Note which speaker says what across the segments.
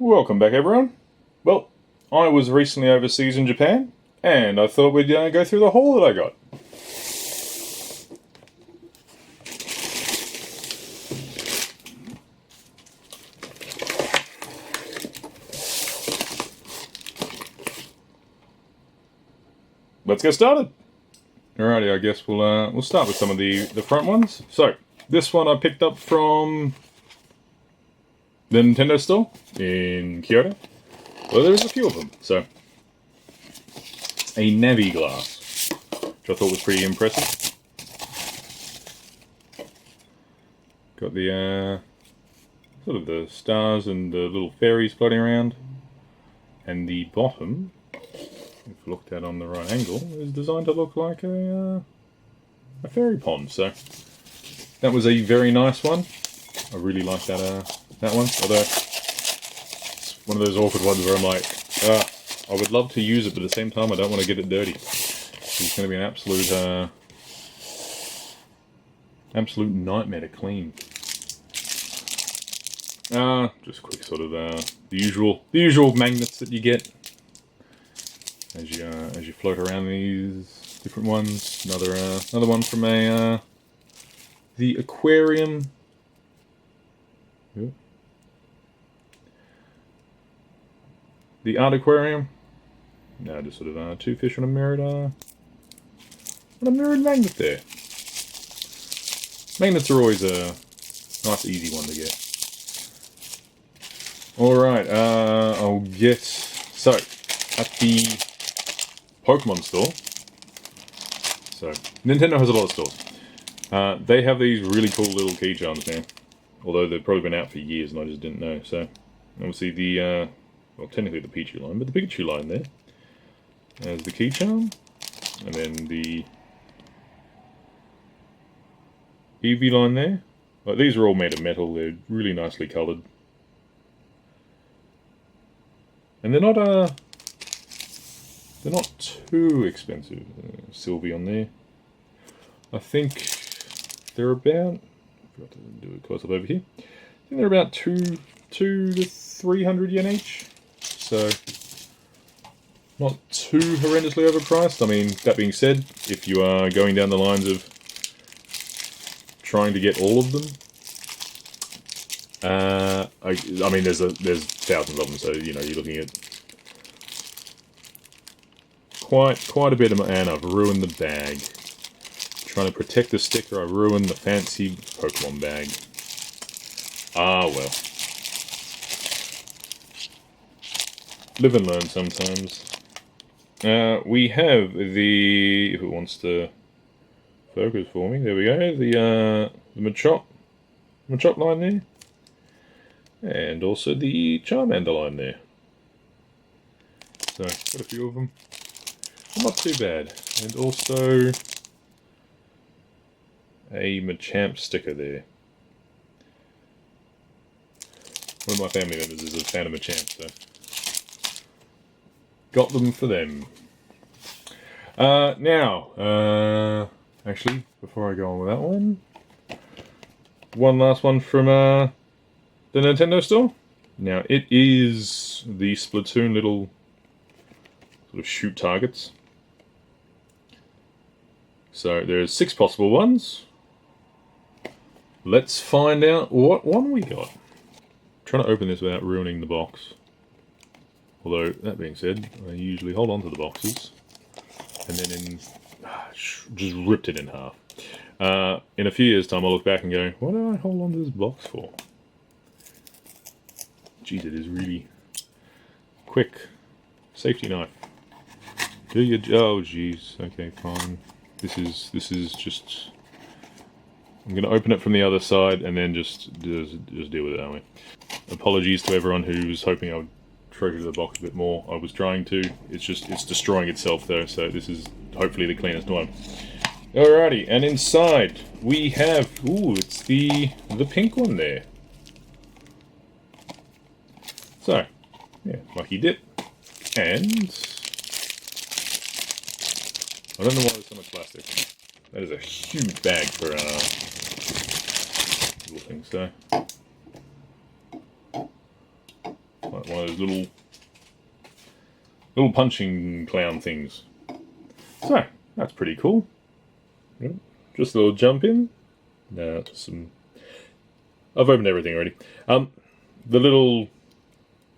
Speaker 1: Welcome back, everyone. Well, I was recently overseas in Japan, and I thought we'd go through the haul that I got. Let's get started. Alrighty, I guess we'll start with some of the front ones. So this one I picked up from the Nintendo store in Kyoto. Well, there's a few of them. So a Navi glass, which I thought was pretty impressive. Got the sort of the stars and the little fairies floating around, and the bottom, if looked at on the right angle, is designed to look like a fairy pond. So that was a very nice one. I really like that one. Although it's one of those awkward ones where I'm like, I would love to use it, but at the same time I don't want to get it dirty. It's going to be an absolute nightmare to clean. Just quick sort of the usual magnets that you get as you float around these different ones. Another one from the aquarium. Ooh. The art aquarium. Now just sort of two fish on a mirrored magnet there. Magnets are always a nice easy one to get. Alright, I'll get... So, at the Pokemon store... So, Nintendo has a lot of stores. They have these really cool little key charms now. Although they've probably been out for years and I just didn't know. So, obviously the... well, technically the Pichu line, but the Pikachu line there. There's the key charm. And then the... Eevee line there. Like, these are all made of metal. They're really nicely coloured. And they're not too expensive. Sylvie on there. I think they're about... I forgot to do a close up over here. I think they're about 2 to 300 yen each. So, not too horrendously overpriced. I mean, that being said, if you are going down the lines of trying to get all of them, I mean, there's thousands of them, so you know you're looking at quite a bit of. And I've ruined the bag. Trying to protect the sticker, I ruined the fancy Pokemon bag. Ah well. Live and learn sometimes. We have the, if it wants to focus for me, there we go. The Machop line there. And also the Charmander line there. So, got a few of them. Not too bad. And also a Machamp sticker there. One of my family members is a fan of Machamp, so got them for them. Now, actually, before I go on with that one last one from the Nintendo store. Now, it is the Splatoon little sort of shoot targets. So, there's 6 possible ones. Let's find out what one we got. I'm trying to open this without ruining the box. Although, that being said, I usually hold on to the boxes. And then just ripped it in half. In a few years' time, I'll look back and go, what did I hold on to this box for? Jeez, it is really quick. Safety knife. Do you? Oh, jeez. Okay, fine. This is just. I'm gonna open it from the other side and then just deal with it that way. Apologies to everyone who was hoping I would treasure the box a bit more. I was trying to. It's destroying itself though. So this is hopefully the cleanest one. Alrighty, and inside we have. Ooh, it's the pink one there. So, yeah, lucky dip. And I don't know why there's so much plastic. That is a huge bag for little things. So Like one of those little punching clown things. So, that's pretty cool. Yep. Just a little jump in. I've opened everything already. The little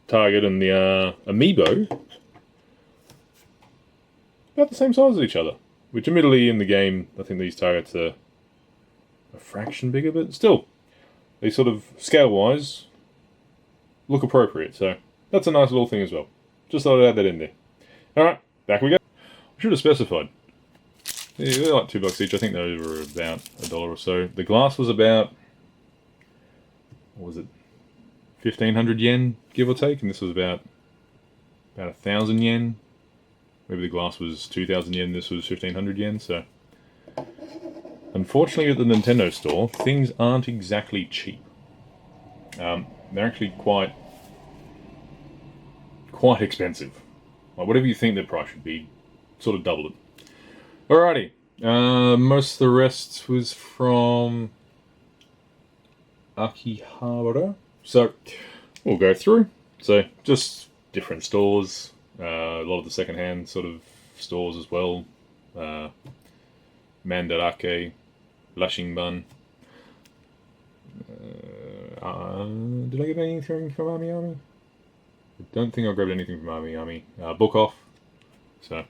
Speaker 1: target and the amiibo, about the same size as each other. Which admittedly in the game, I think these targets are a fraction bigger, but still, they sort of, scale-wise, look appropriate. So, that's a nice little thing as well. Just thought I'd add that in there. Alright, back we go. I should have specified. Yeah, they're like $2 each. I think those were about $1 or so. The glass was about, what was it, 1,500 yen, give or take, and this was about 1,000 yen. Maybe the glass was 2,000 yen, this was 1,500 yen, so... Unfortunately at the Nintendo store, things aren't exactly cheap. They're actually quite expensive. Like, whatever you think their price should be, sort of double it. Alrighty. Most of the rest was from Akihabara. So, we'll go through. So, just different stores. A lot of the second-hand sort of stores as well. Mandarake, Lashinban. Did I get anything from Ami? I don't think I grabbed anything from Ami. Book off. So,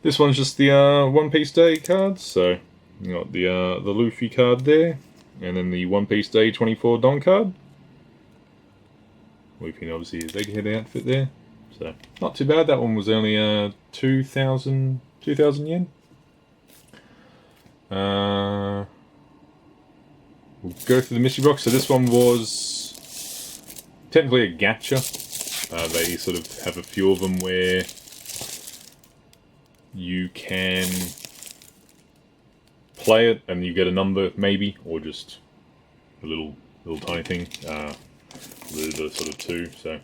Speaker 1: this one's just the One Piece Day cards. So, you got the Luffy card there, and then the One Piece Day 24 Don card. Luffy obviously his Egghead outfit there. So, not too bad. That one was only 2,000 yen. We'll go through the mystery box. So this one was technically a gacha. They sort of have a few of them where you can play it and you get a number maybe, or just a little tiny thing. The sort of two. So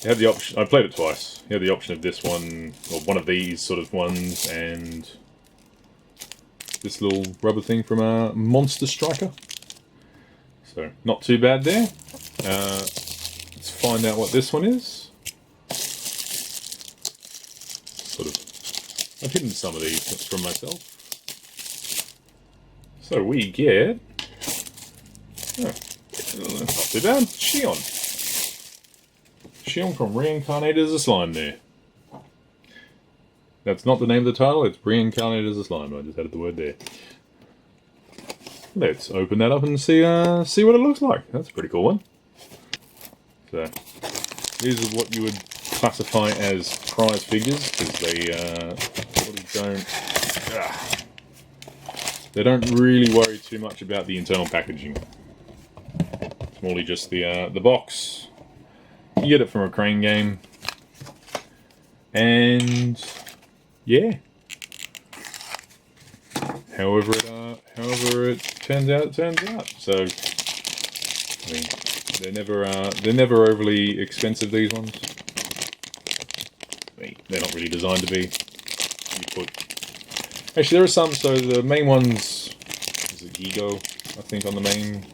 Speaker 1: you have the option. I played it twice. You have the option of this one, or one of these sort of ones, and this little rubber thing from a Monster Striker. So, not too bad there. Let's find out what this one is. Sort of, I've hidden some of these from myself. So we get, not too bad, Shion. Shion from Reincarnated as a Slime there. That's not the name of the title, it's Reincarnated as a Slime. I just added the word there. Let's open that up and see what it looks like. That's a pretty cool one. So, these are what you would classify as prize figures, because they sort of they don't really worry too much about the internal packaging. It's more just the box. You get it from a Crane game. And yeah. However it turns out, it turns out. So, I mean, they're never overly expensive, these ones. I mean, they're not really designed to be. Actually, there are some. So the main ones is it Gigo, I think, on the main.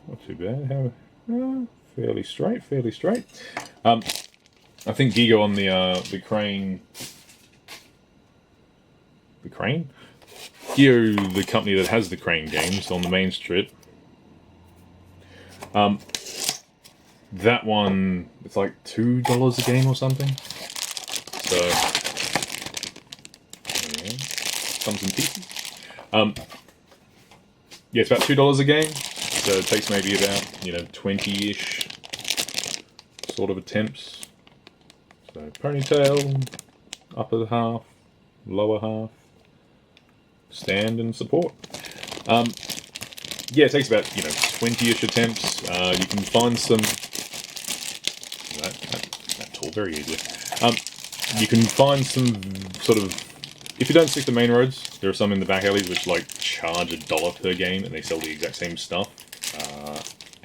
Speaker 1: Not too bad. Fairly straight. I think Gigo on the Crane. The Crane? Geo, the company that has the Crane games on the main strip. That one, it's like $2 a game or something. So, yeah, comes in pieces. Yeah, it's about $2 a game. So it takes maybe about, 20-ish sort of attempts. So ponytail, upper half, lower half. Stand and support. Yeah, it takes about 20-ish attempts. You can find some that tool very easily. You can find some sort of, if you don't stick to main roads, there are some in the back alleys which charge $1 per game, and they sell the exact same stuff.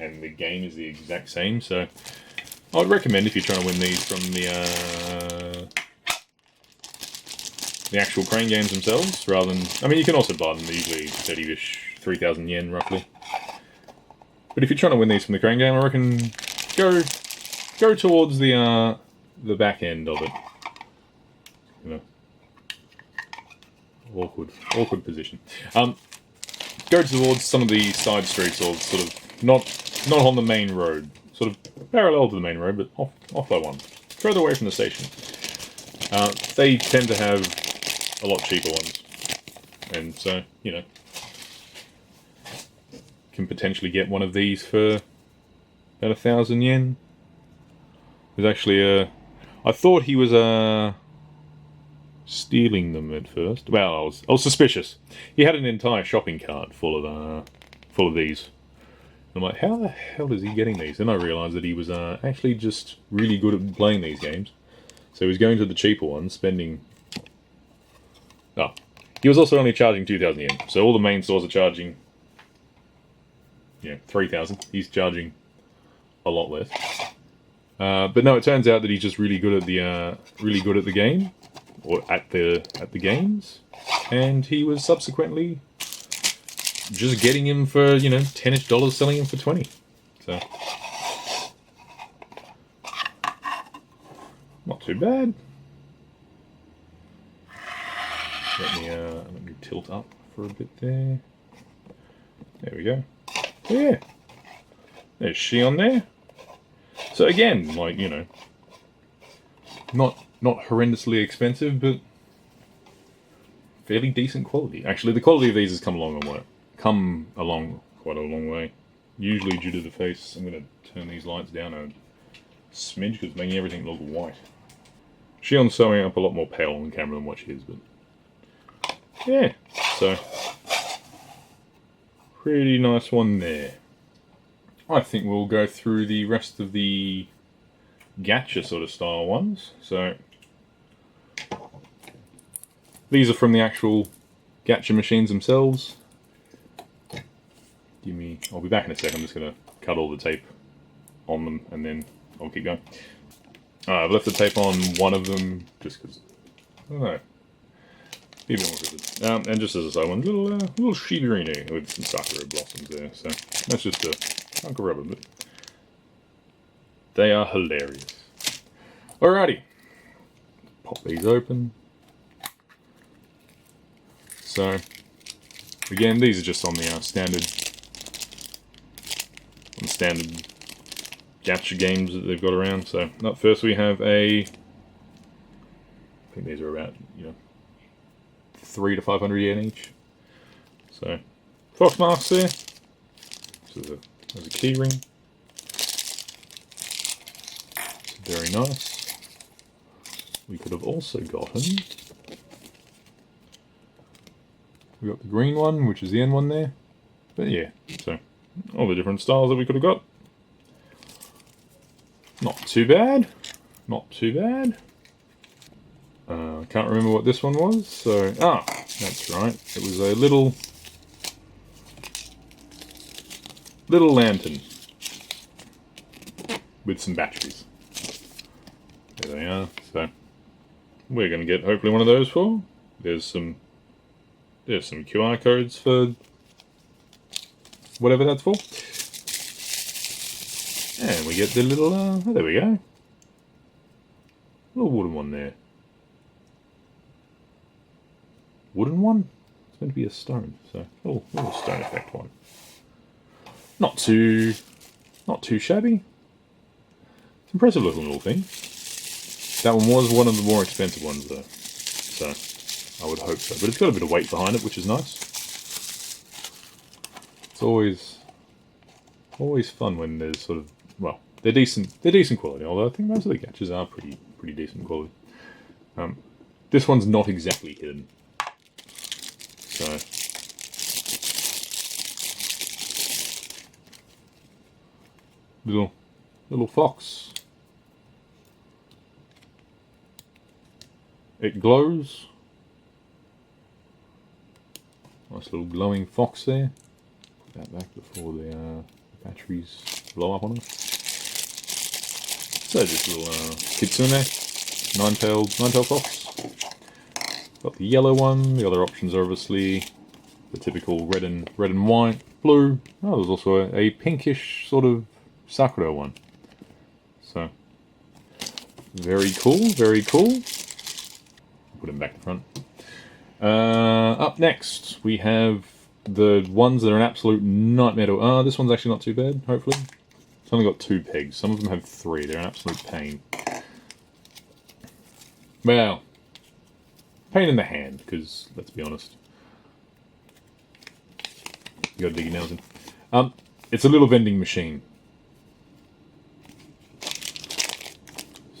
Speaker 1: And the game is the exact same. So I would recommend, if you're trying to win these from the actual Crane games themselves, rather than... I mean, you can also buy them, they're usually 30-ish, 3,000 yen, roughly. But if you're trying to win these from the crane game, I reckon go towards the back end of it. You know, awkward position. Go towards some of the side streets, or sort of not on the main road, sort of parallel to the main road, but off by one, further away from the station. They tend to have a lot cheaper ones, and so, you know, can potentially get one of these for about 1,000 yen. There's actually I thought he was stealing them at first. Well, I was suspicious. He had an entire shopping cart full of these. I'm like, how the hell is he getting these? Then I realised that he was actually just really good at playing these games. So he was going to the cheaper ones, spending... Oh. He was also only charging 2,000 yen. So all the main stores are charging... 3,000. He's charging a lot less. But no, it turns out that he's just really good at the game, or at the games, and he was subsequently just getting him for, you know, $10-ish, selling him for 20. So not too bad. Let me tilt up for a bit there. There we go. Yeah. There's she on there. So again, like, you know, not horrendously expensive, but fairly decent quality. Actually, the quality of these has come along quite a long way. Usually due to the face. I'm going to turn these lights down a smidge because it's making everything look white. Shion's showing up a lot more pale on camera than what she is, but yeah, so pretty nice one there. I think we'll go through the rest of the gacha sort of style ones. So these are from the actual gacha machines themselves. I'll be back in a sec. I'm just going to cut all the tape on them and then I'll keep going. I've left the tape on one of them just because, I don't know, be a bit more vivid. And just as a side one, little Shibirini with some sakura blossoms there. So that's just a hunk of rubber, but they are hilarious. Alrighty, pop these open. So again, these are just on the standard gacha games that they've got around. So up first we have I think these are about 300 to 500 yen each. So fox masks there. So there's a key ring. Very nice. We could have also gotten... We got the green one, which is the end one there. But yeah, so all the different styles that we could have got. Not too bad. Not too bad. I can't remember what this one was. So, that's right. It was a little lantern with some batteries. There they are. So we're going to get hopefully one of those for. There's some QR codes for whatever that's for. And we get the little, there we go. Little wooden one there. Wooden one? It's meant to be a stone, so little stone effect one. Not too shabby. It's an impressive looking little thing. That one was one of the more expensive ones though, so I would hope so. But it's got a bit of weight behind it, which is nice. It's always fun when there's sort of, well, they're decent quality. Although I think most of the gachas are pretty decent quality. This one's not exactly hidden, so little fox. It glows. Nice little glowing fox there. Put that back before the batteries blow up on it. So just little kitsune, nine-tailed fox. Got the yellow one. The other options are obviously the typical red and white. blue. Oh, there's also a pinkish sort of Sakura one. So, very cool, very cool. Put him back in front. Up next, we have the ones that are an absolute nightmare to... this one's actually not too bad, hopefully. It's only got 2 pegs. Some of them have 3. They're an absolute pain. Well, pain in the hand, because, let's be honest, you gotta dig your nails in. It's a little vending machine.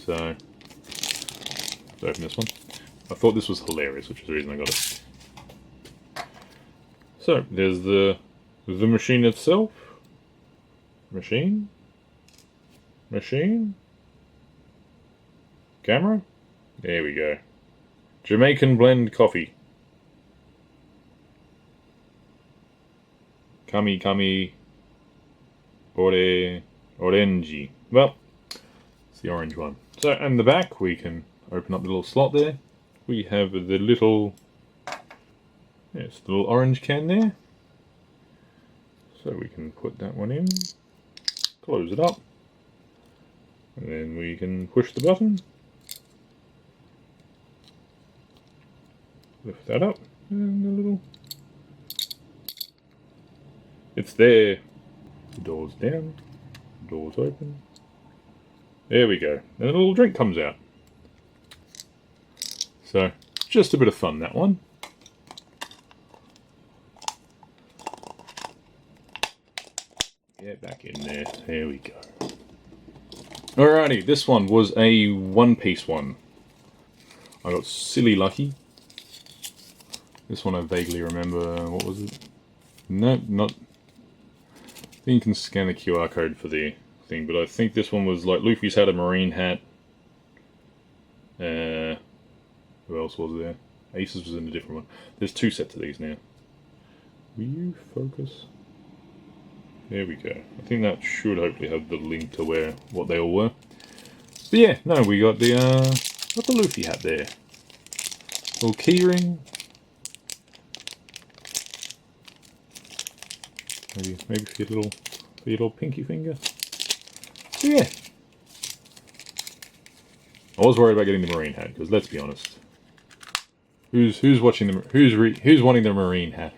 Speaker 1: So, let's open this one. I thought this was hilarious, which is the reason I got it. So, there's the machine itself. Machine? Camera? There we go. Jamaican blend coffee. Kami orange. Well, it's the orange one. So, in the back, we can open up the little slot there. We have the little, yes, the little orange can there. So we can put that one in, close it up, and then we can push the button, lift that up, and a little, it's there. The door's down, the door's open. There we go, and a little drink comes out. So, just a bit of fun, that one. Get back in there. There we go. Alrighty, this one was a one-piece one. I got silly lucky. This one I vaguely remember. What was it? No, not... I think you can scan the QR code for the thing, but I think this one was like Luffy's had a marine hat. Who else was there? Aces was in a different one. There's 2 sets of these now. Will you focus? There we go. I think that should hopefully have the link to what they all were. But yeah, no, we got the Luffy hat there. Little keyring. Maybe for your little pinky finger. So yeah. I was worried about getting the marine hat because let's be honest. Who's watching the who's wanting the marine hat?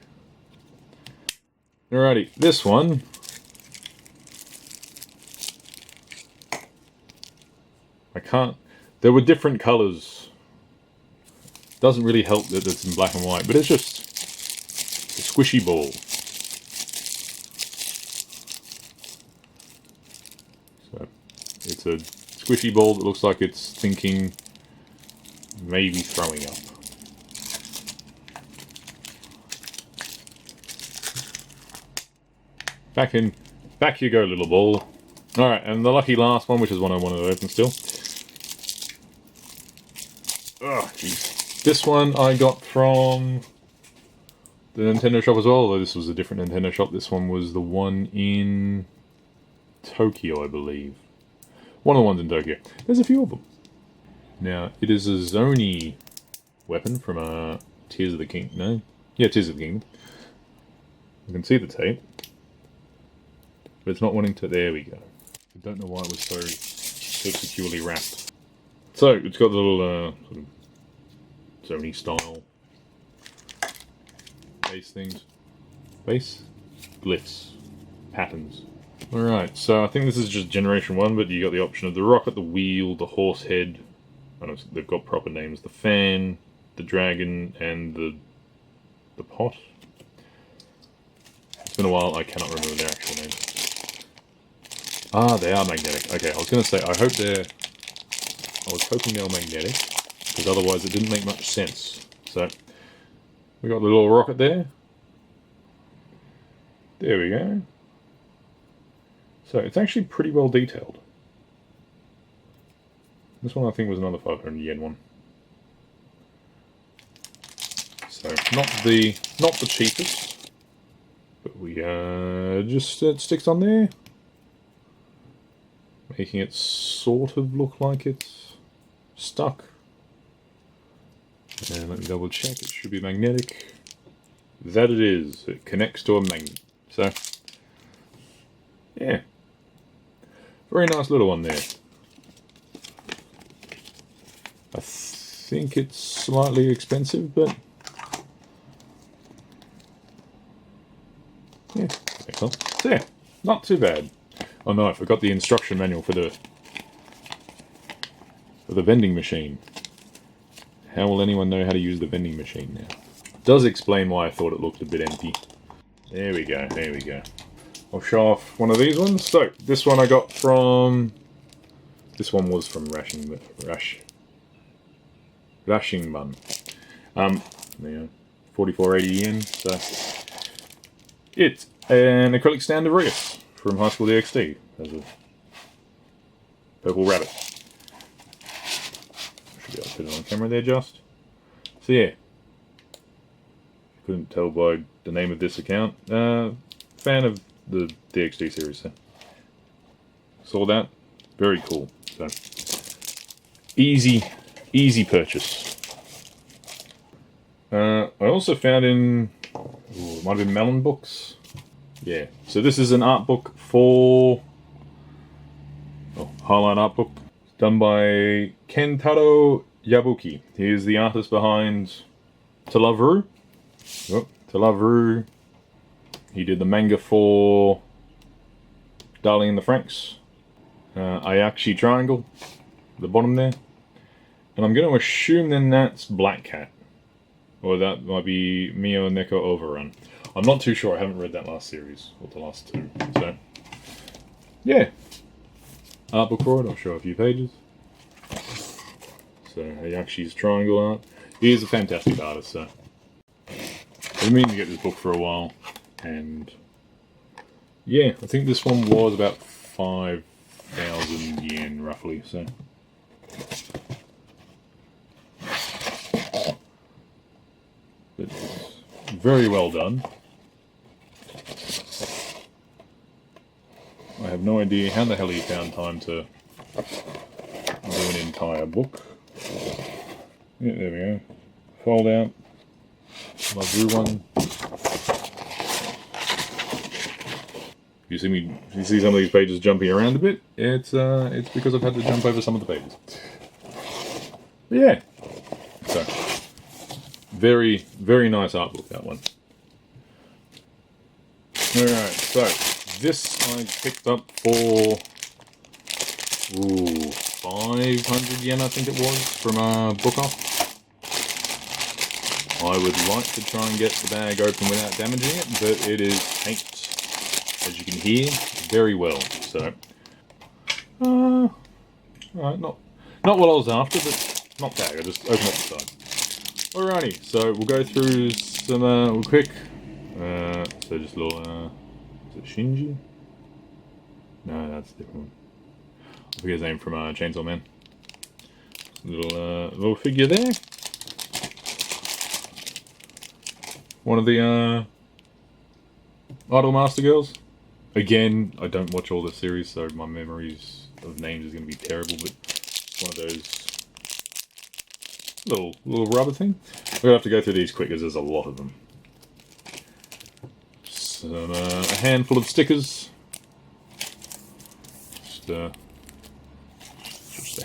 Speaker 1: Alrighty, this one. I can't. There were different colours. Doesn't really help that it's in black and white, but it's just a squishy ball. So it's a squishy ball that looks like it's thinking, maybe throwing up. Back you go, little ball. Alright, and the lucky last one, which is one I wanted to open still. Oh, jeez. This one I got from the Nintendo shop as well, although this was a different Nintendo shop. This one was the one in Tokyo, I believe. One of the ones in Tokyo. There's a few of them. Now, it is a Zoni weapon from Tears of the King. No? Yeah, Tears of the Kingdom. You can see the tape. But it's not wanting to... There we go. I don't know why it was so securely wrapped. So, it's got the little sort of Sony style base things. Base? Glyphs. Patterns. Alright, so I think this is just Generation 1, but you got the option of the rocket, the wheel, the horse head. I don't know, they've got proper names. The fan, the dragon, and the pot. It's been a while, I cannot remember their actual names. Ah, they are magnetic. Okay, I was going to say, I was hoping they were magnetic, because otherwise it didn't make much sense. So, we got the little rocket there. There we go. So, it's actually pretty well detailed. This one I think was another 500 yen one. So, not the cheapest, but we just it sticks on there. Making it sort of look like it's stuck. And let me double check, it should be magnetic. That it is. It connects to a magnet. So, yeah. Very nice little one there. I think it's slightly expensive, but yeah, so yeah, not too bad. Oh no, I forgot the instruction manual for the vending machine. How will anyone know how to use the vending machine now? Does explain why I thought it looked a bit empty. There we go, there we go. I'll show off one of these ones. So, this one I got from... This one was from Rashing Bun. Yeah, 44.80 yen, so... It's an acrylic stand of Rigus from High School DxD. There's a purple rabbit. Should be able to put it on camera there just. So yeah. Couldn't tell by the name of this account. Fan of the DxD series, so. Saw that. Very cool. So easy purchase. I also found in... Ooh, it might have been Melon Books. Yeah, so this is an art book for... highlight art book. Done by Kentaro Yabuki. He is the artist behind To Love Ru. Oh, To Love Ru. He did the manga for Darling in the Franxx. Ayakshi Triangle. The bottom there. And I'm going to assume then that's Black Cat. Or that might be Mio Neko Overrun. I'm not too sure, I haven't read that last series, or the last two. So, yeah. Art book for it, I'll show a few pages. So, Ayakshi's Triangle art. He is a fantastic artist, so. I've been meaning to get this book for a while. And, yeah, I think this one was about 5,000 yen, roughly, so. It's very well done. I have no idea how the hell he found time to do an entire book. Yeah, there we go. Fold out. Love Ru one. You see some of these pages jumping around a bit? It's because I've had to jump over some of the pages. But yeah. So. Very, very nice art book, that one. Alright, so this I picked up for 500 yen I think it was from a book off. I would like to try and get the bag open without damaging it, but it is taped, as you can hear, very well. So, alright, not what I was after, but not bad. I just open up the side. Alrighty, so we'll go through some real quick. So just a little, is it Shinji? No, that's a different one. I forget his name from Chainsaw Man. Little figure there. One of the Idol Master Girls. Again, I don't watch all the series, so my memories of names is going to be terrible, but it's one of those little rubber thing. We're going to have to go through these quick as there's a lot of them. Some, a handful of stickers. Just a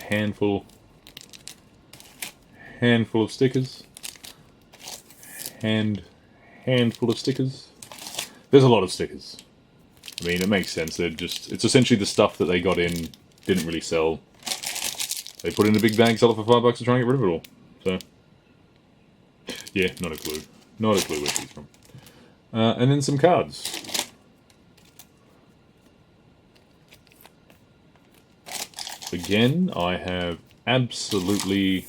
Speaker 1: handful of stickers. Handful of stickers. There's a lot of stickers. I mean, it makes sense. It's essentially the stuff that they got in, didn't really sell. They put in a big bag, sell it for $5 to try and get rid of it all. So, yeah, not a clue. Not a clue where she's from. And then some cards. Again, I have absolutely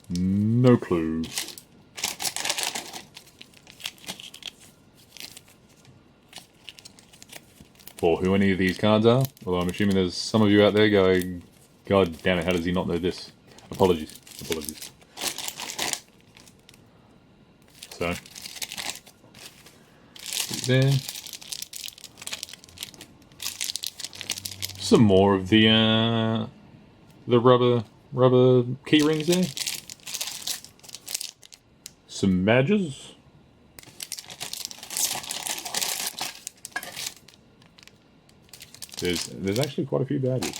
Speaker 1: no clue for who any of these cards are. Although I'm assuming there's some of you out there going, God damn it, how does he not know this? Apologies. So, there. Some more of the rubber key rings there. Some badges. There's actually quite a few badges.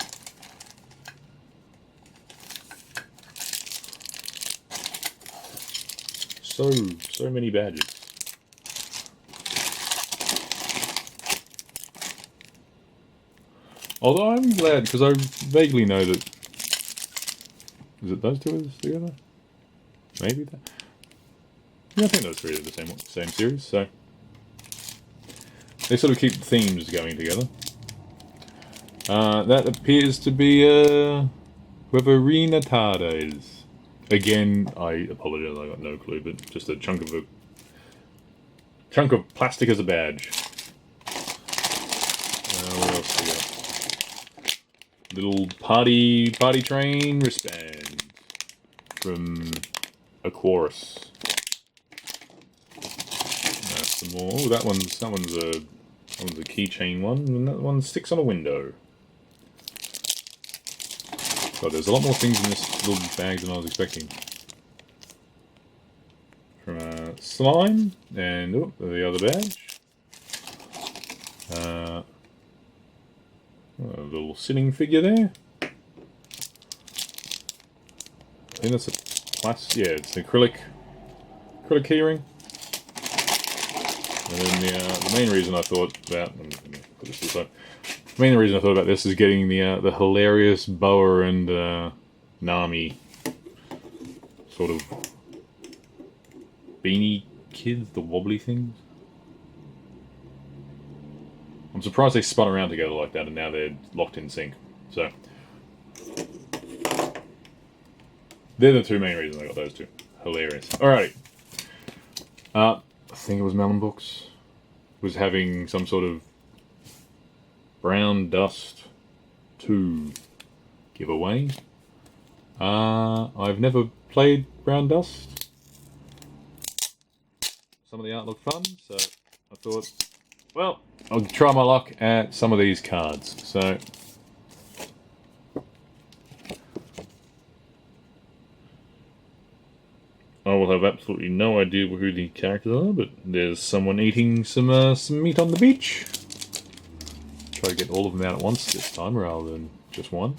Speaker 1: So many badges. Although I'm glad, because I vaguely know that... Is it those two together? Maybe that? Yeah, I think those three are the same series, so... They sort of keep themes going together. That appears to be, whoever Tada is. Again, I apologize, I got no clue, but just a chunk of plastic as a badge. What else we got? Little party train wristband from a chorus. Some more. Oh, that one's a keychain one, and that one sticks on a window. God, there's a lot more things in this little bag than I was expecting. From slime and the other badge. A little sitting figure there. I think that's a plastic. Yeah, it's an acrylic keyring. And then the main reason I thought about, put this aside. The main reason I thought about this is getting the hilarious Boa and Nami sort of beanie kids, the wobbly things. I'm surprised they spun around together like that and now they're locked in sync. So they're the two main reasons I got those two. Hilarious. Alrighty. I think it was Melon Books. Was having some sort of Brown Dust 2 giveaway. I've never played Brown Dust. Some of the art looked fun, so I thought, well, I'll try my luck at some of these cards. So I will have absolutely no idea who the characters are, but there's someone eating some meat on the beach. Try to get all of them out at once this time, rather than just one.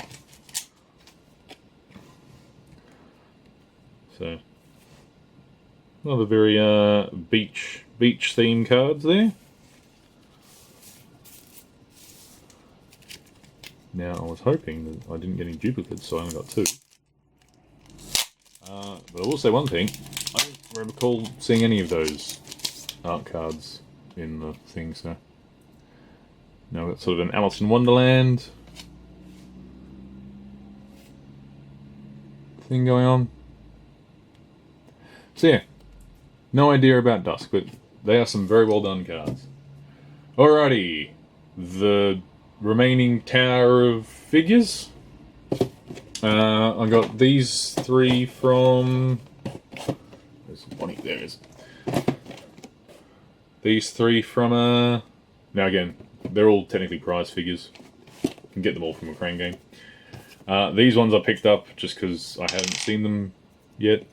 Speaker 1: So, another very beach theme cards there. Now I was hoping that I didn't get any duplicates, so I only got two. But I will say one thing, I don't recall seeing any of those art cards in the thing, so... Now we've got sort of an Alice in Wonderland thing going on. So yeah, no idea about Dusk, but they are some very well done cards. Alrighty, the remaining tower of figures. I got these three from... There's one, there it is. These three from... Now again, they're all technically prize figures. You can get them all from a crane game. These ones I picked up just because I hadn't seen them yet.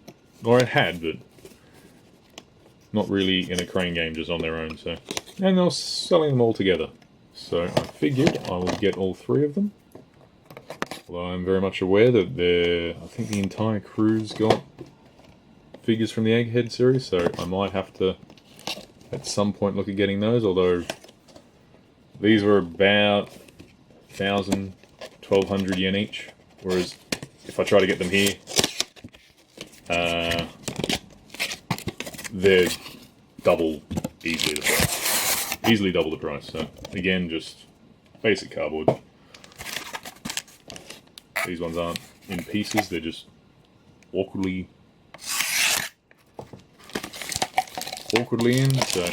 Speaker 1: Or I had, but not really in a crane game, just on their own. So, and I was selling them all together. So I figured I would get all three of them. Although I'm very much aware that I think the entire crew's got figures from the Egghead series, so I might have to at some point look at getting those, although these were about 1,000, 1,200 yen each, whereas if I try to get them here, they're easily double the price. So again, just basic cardboard. These ones aren't in pieces, they're just awkwardly in, so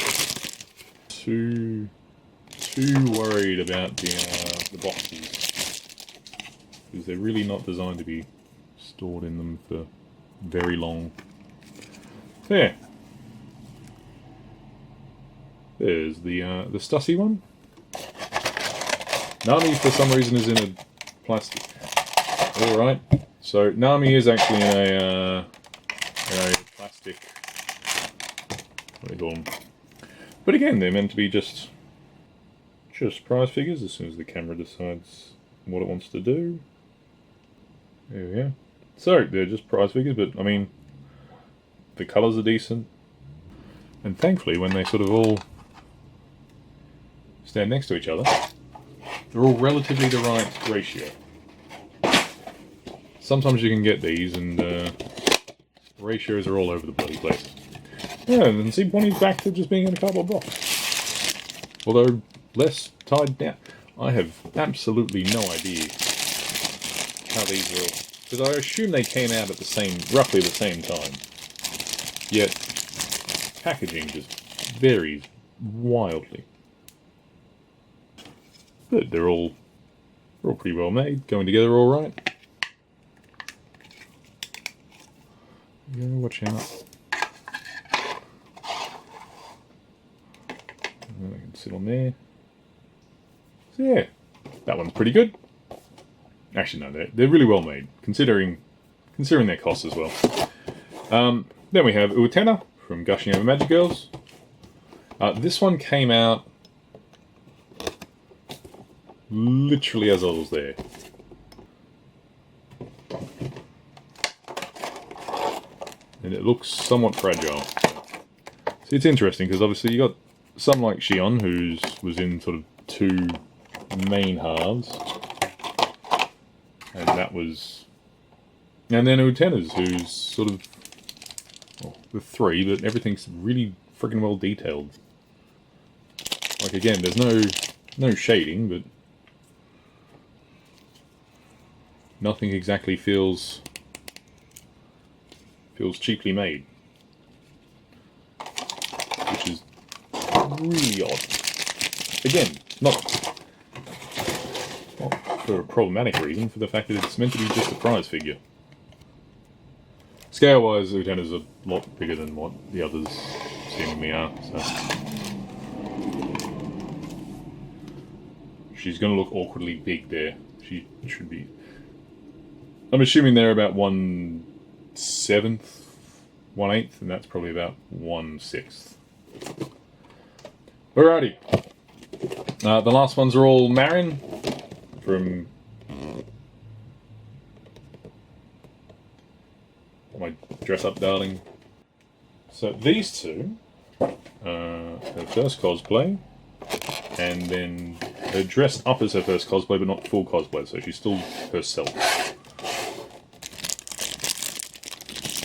Speaker 1: too worried about the boxes, because they're really not designed to be stored in them for very long. So yeah, there's the Stussy one. Nami for some reason is in a plastic. Alright, so Nami is actually in a plastic, what do you call them? But again, they're meant to be just just prize figures as soon as the camera decides what it wants to do. There we go. So, they're just prize figures, but I mean, the colours are decent. And thankfully, when they sort of all stand next to each other, they're all relatively the right ratio. Sometimes you can get these and ratios are all over the bloody place. Yeah, and then see, Bonnie's back to just being in a cardboard box. Although, less tied down. I have absolutely no idea how these will... Because I assume they came out at roughly the same time. Yet, packaging just varies wildly. But they're all pretty well made, going together all right. Yeah, watch out. And I can sit on there. So yeah, that one's pretty good. Actually, no, they're really well made, considering their cost as well. Then we have Utena from Gushing Over Magic Girls. This one came out literally as I was there. And it looks somewhat fragile. See, it's interesting because obviously you got some like Shion, who was in sort of two main halves. And that was... And then Utena's, who's sort of... Well, the three, but everything's really freaking well detailed. Like, again, there's no shading, but... Nothing exactly feels cheaply made. Which is really odd. Again, not for a problematic reason, for the fact that it's meant to be just a prize figure. Scale-wise, Utena's a lot bigger than what the others seemingly are, so... She's going to look awkwardly big there. She should be... I'm assuming they're about 1/7, 1/8, and that's probably about 1/6. Alrighty. The last ones are all Marin from my dress-up darling. So these two, her first cosplay, and then her dressed up as her first cosplay, but not full cosplay, so she's still herself.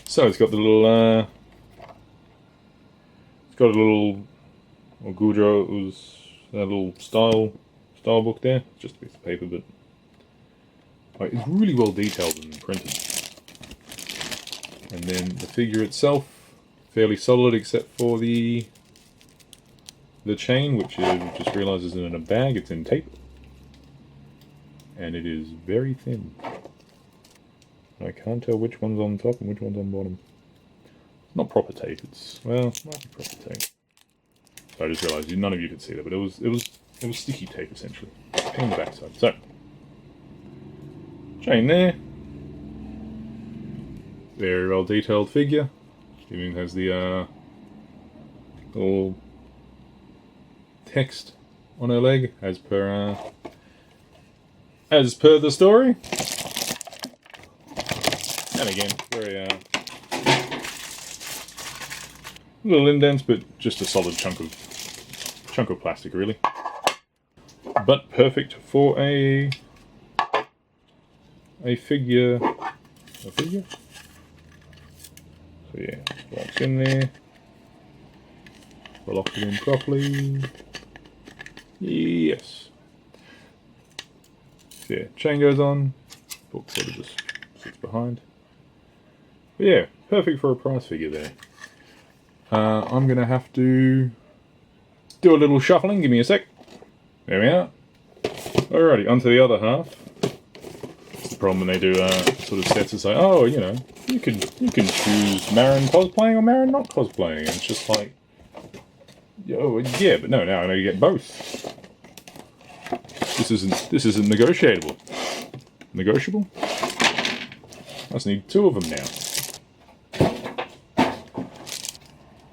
Speaker 1: So it's got the little, Gudro's little style book there. It's just a piece of paper, but like, it's really well detailed and printed. And then the figure itself, fairly solid except for the chain, which I just realised isn't in a bag, it's in tape. And it is very thin. I can't tell which one's on top and which one's on bottom. It's not proper tape, it's, well, it might be proper tape. So I just realised none of you could see that, but it was sticky tape essentially. Pain on the backside. So, chain there. Very well detailed figure. Even has the little text on her leg as per the story. And again, very little indents, but just a solid chunk of plastic, really. But perfect for a figure. A figure. So yeah, locks in there. We'll lock it in properly. Yes. So yeah, chain goes on. Book sort of just sits behind. But yeah, perfect for a prize figure there. I'm going to have to do a little shuffling. Give me a sec. There we are. Alrighty, onto the other half. It's the problem when they do sort of sets and say, oh, you know, you can choose Marin cosplaying or Marin not cosplaying. And it's just like, oh yeah, but no, now I know you get both. This isn't negotiable. Negotiable? I just need two of them now.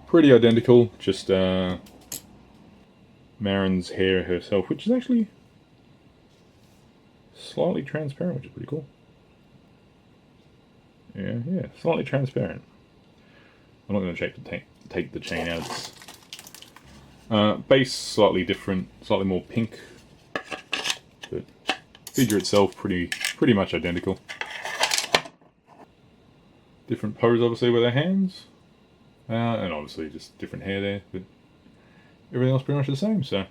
Speaker 1: Pretty identical, just Marin's hair herself, which is actually slightly transparent, which is pretty cool. Yeah, slightly transparent. I'm not going to take the chain out. Base slightly different, slightly more pink, but figure itself pretty much identical. Different pose, obviously, with her hands, and obviously just different hair there, but everything else pretty much the same. So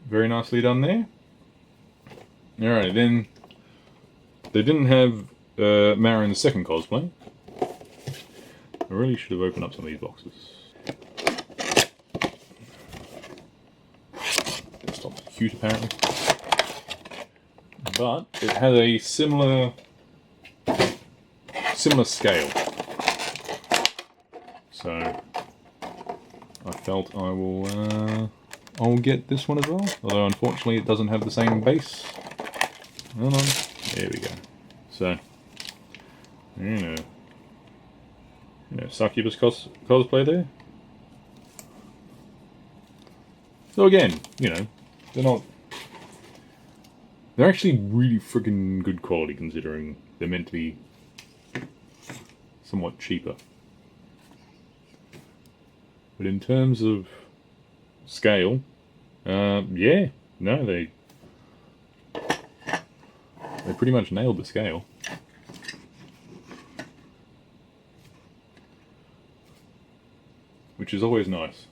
Speaker 1: very nicely done there. All right, then they didn't have Marin's second cosplay. I really should have opened up some of these boxes. Stop cute apparently. But it had a similar scale. So I felt I will get this one as well. Although unfortunately it doesn't have the same base. Hold on. There we go. So succubus cosplay there. So again, they're actually really freaking good quality considering they're meant to be somewhat cheaper. But in terms of scale, they pretty much nailed the scale. Which is always nice.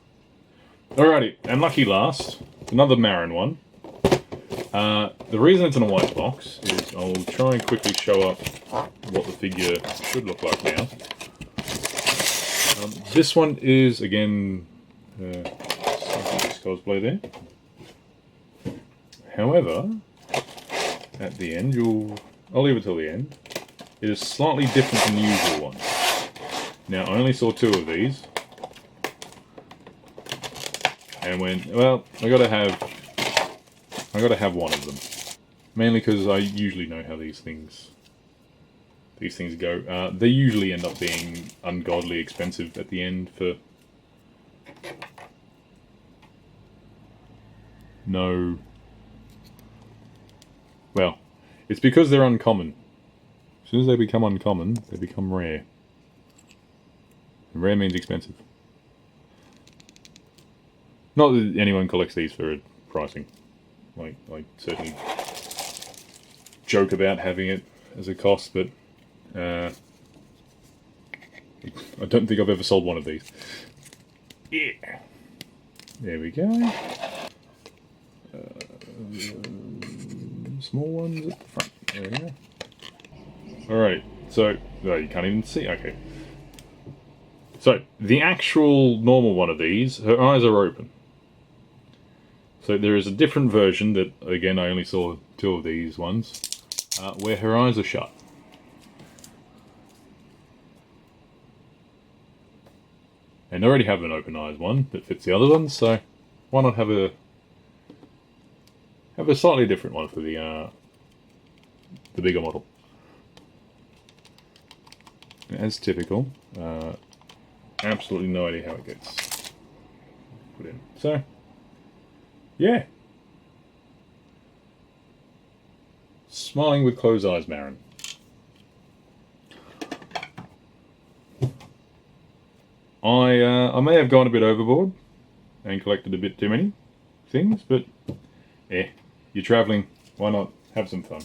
Speaker 1: Alrighty, and lucky last, another Marin one. The reason it's in a white box is I'll try and quickly show up what the figure should look like now. This one is, again, cosplay there. However, at the end, I'll leave it till the end. It is slightly different than the usual one. Now, I only saw 2 of these. And I gotta have one of them. Mainly because I usually know how these things go. They usually end up being ungodly expensive at the end for no... Well, it's because they're uncommon. As soon as they become uncommon, they become rare. And rare means expensive. Not that anyone collects these for pricing. I certainly joke about having it as a cost, but I don't think I've ever sold one of these. Yeah. There we go. Small ones at the front. There we go. Alright, so... Oh, you can't even see. Okay. So, the actual normal one of these, her eyes are open. So there is a different version that, again, I only saw 2 of these ones, where her eyes are shut. And I already have an open eyes one that fits the other ones, so why not have a slightly different one for the bigger model. As typical, absolutely no idea how it gets put in. So, yeah. Smiling with closed eyes, Marin. I may have gone a bit overboard and collected a bit too many things, but you're travelling, why not have some fun?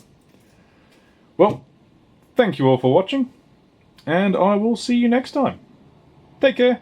Speaker 1: Well, thank you all for watching, and I will see you next time. Take care.